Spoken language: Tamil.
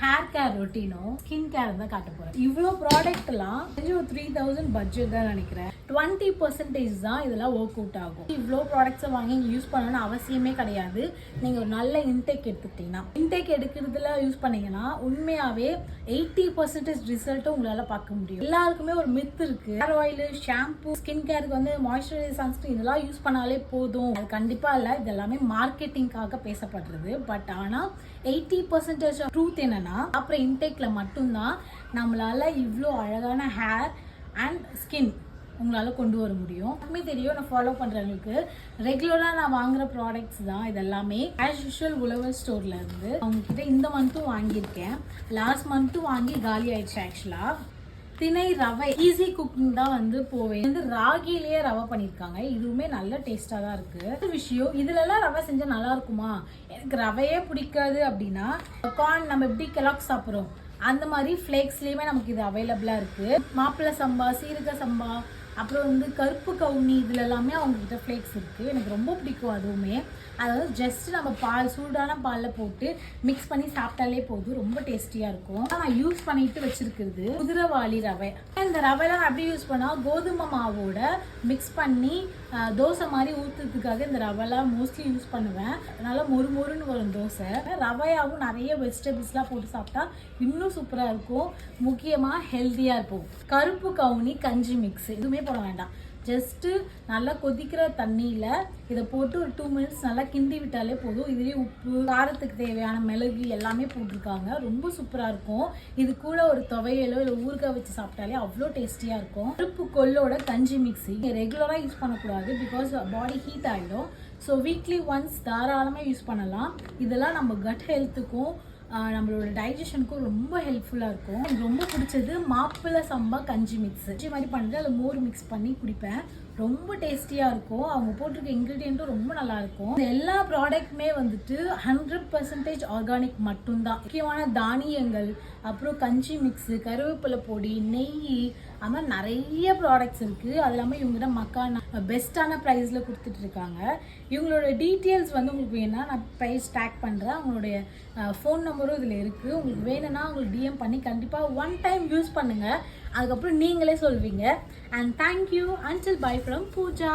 ஹேர் கேர் ரொட்டீனும் ஸ்கின் கேர் தான் காட்ட போறேன். இவ்வளோ ப்ராடக்ட்லாம் ஒரு 3000 பட்ஜெட் தான் நினைக்கிறேன். 20% தான் இதெல்லாம் ஒர்க் அவுட் ஆகும். இவ்வளோ ப்ராடக்ட்ஸை வாங்கி நீங்கள் யூஸ் பண்ணணும்னு அவசியமே கிடையாது. நீங்கள் ஒரு நல்ல இன்டேக் எடுத்துக்கிட்டீங்கன்னா, இன்டேக் எடுக்கிறதுல யூஸ் பண்ணீங்கன்னா உண்மையாகவே 80% ரிசல்ட்டும் உங்களால் பார்க்க முடியும். எல்லாருக்குமே ஒரு மித் இருக்கு, ஹேர் ஆயில், ஷாம்பு, ஸ்கின் கேருக்கு வந்து மாய்ஸ்சரைசர், சன்ஸ்கிரீன் இதெல்லாம் யூஸ் பண்ணாலே போதும். அது கண்டிப்பாக இல்லை. இது எல்லாமே மார்க்கெட்டிங்காக பேசப்படுறது. பட் ஆனால் 80% ட்ரூத் என்னன்னா, அப்புறம் இன்டேக்ல மட்டும்தான் நம்மளால இவ்வளோ அழகான ஹேர் அண்ட் ஸ்கின் உங்களால் கொண்டு வர முடியும். எல்லாமே தெரியும், நான் ஃபாலோ பண்ணுறவங்களுக்கு ரெகுலராக நான் வாங்குற ப்ராடக்ட்ஸ் தான் இதெல்லாமே. ஆஸ் யூஷுவல் உழவர் ஸ்டோர்ல இருந்து அவங்ககிட்ட இந்த மந்த்தும் வாங்கியிருக்கேன். லாஸ்ட் மந்த்தும் வாங்கி காலி ஆயிடுச்சு. ஆக்சுவலாக திணை ரவை ஈஸி குக்கிங் தான் வந்து போவேன். வந்து ராகிலேயே ரவை பண்ணியிருக்காங்க. இதுவுமே நல்ல டேஸ்டாக தான் இருக்கு. ஒரு விஷயம், இதுலலாம் ரவை செஞ்சால் நல்லா இருக்குமா? எனக்கு ரவையே பிடிக்காது அப்படின்னா, கார்ன் நம்ம எப்படி கெலாக்ஸ் சாப்பிட்றோம் அந்த மாதிரி ஃப்ளேக்ஸ்லேயுமே நமக்கு இது அவைலபிளாக இருக்கு. மாப்பிள்ளை சம்பா, சீரக சம்பா, அப்புறம் வந்து கருப்பு கவுனி, இதுல எல்லாமே அவங்ககிட்ட ஃப்ளேக்ஸ் இருக்கு. எனக்கு ரொம்ப பிடிக்கும் அதுவுமே. அதாவது ஜஸ்ட் நம்ம பால், சூடான பாலில் போட்டு மிக்ஸ் பண்ணி சாப்பிட்டாலே போதும், ரொம்ப டேஸ்டியாக இருக்கும். நான் யூஸ் பண்ணிட்டு வச்சிருக்கிறது குதிரைவாளி ரவை. இந்த ரவைலாம் நான் எப்படி யூஸ் பண்ணால், கோதுமை மாவோட மிக்ஸ் பண்ணி தோசை மாதிரி ஊற்றுறதுக்காக இந்த ரவைலாம் மோஸ்ட்லி யூஸ் பண்ணுவேன். நல்லா மொறு மொறுன்னு வரும் தோசை. ரவையாகவும் நிறைய வெஜிடபிள்ஸ்லாம் போட்டு சாப்பிட்டா இன்னும் சூப்பராக இருக்கும். முக்கியமாக ஹெல்த்தியாக இருக்கும். கருப்பு கவுனி கஞ்சி மிக்ஸ் எதுவுமே போட வேண்டாம். ஜஸ்ட்டு நல்லா கொதிக்கிற தண்ணியில் இதை போட்டு ஒரு 2 மினிட்ஸ் நல்லா கிண்டி விட்டாலே போதும். இதுலேயே உப்பு, காரத்துக்கு தேவையான மிளகு எல்லாமே போட்டிருக்காங்க. ரொம்ப சூப்பராக இருக்கும். இது கூட ஒரு துவையலோ இல்லை ஊறுகாய் வச்சு சாப்பிட்டாலே அவ்வளோ டேஸ்டியாக இருக்கும். கருப்பு கொள்ளோட கஞ்சி மிக்ஸி ரெகுலராக யூஸ் பண்ணக்கூடாது, பிகாஸ் பாடி ஹீட் ஆகிடும். ஸோ வீக்லி ஒன்ஸ் தாராளமாக யூஸ் பண்ணலாம். இதெல்லாம் நம்ம கட் ஹெல்த்துக்கும் நம்மளோட டைஜஷனுக்கும் ரொம்ப ஹெல்ப்ஃபுல்லாக இருக்கும். எனக்கு ரொம்ப பிடிச்சது மாப்பிள்ளை சம்பா கஞ்சி மிக்ஸ். கஞ்சி மாதிரி பண்ணிட்டு அதில் மோர் மிக்ஸ் பண்ணி குடிப்பேன். ரொம்ப டேஸ்டியாக இருக்கும். அவங்க போட்டிருக்க இன்க்ரீடியண்ட்டும் ரொம்ப நல்லா இருக்கும். எல்லா ப்ராடக்ட்டுமே வந்துட்டு 100% ஆர்கானிக் மட்டும்தான். முக்கியமான தானியங்கள், அப்புறம் கஞ்சி மிக்ஸு, கருவேப்பிலை பொடி, நெய், அது மாதிரி நிறைய ப்ராடக்ட்ஸ் இருக்குது. அது இல்லாமல் இவங்ககிட்ட மக்கான பெஸ்ட்டான ப்ரைஸில் கொடுத்துட்டு இருக்காங்க. இவங்களோட டீட்டெயில்ஸ் வந்து உங்களுக்கு வேணும்னா நான் ப்ரைஸ் டேக் பண்ணுறேன். அவங்களுடைய ஃபோன் நம்பரும் இதில் இருக்குது. உங்களுக்கு வேணும்னா உங்களுக்கு டிஎம் பண்ணி கண்டிப்பாக 1 டைம் யூஸ் பண்ணுங்கள். அதுக்கப்புறம் நீங்களே சொல்வீங்க. And thank you. Until bye from Pooja.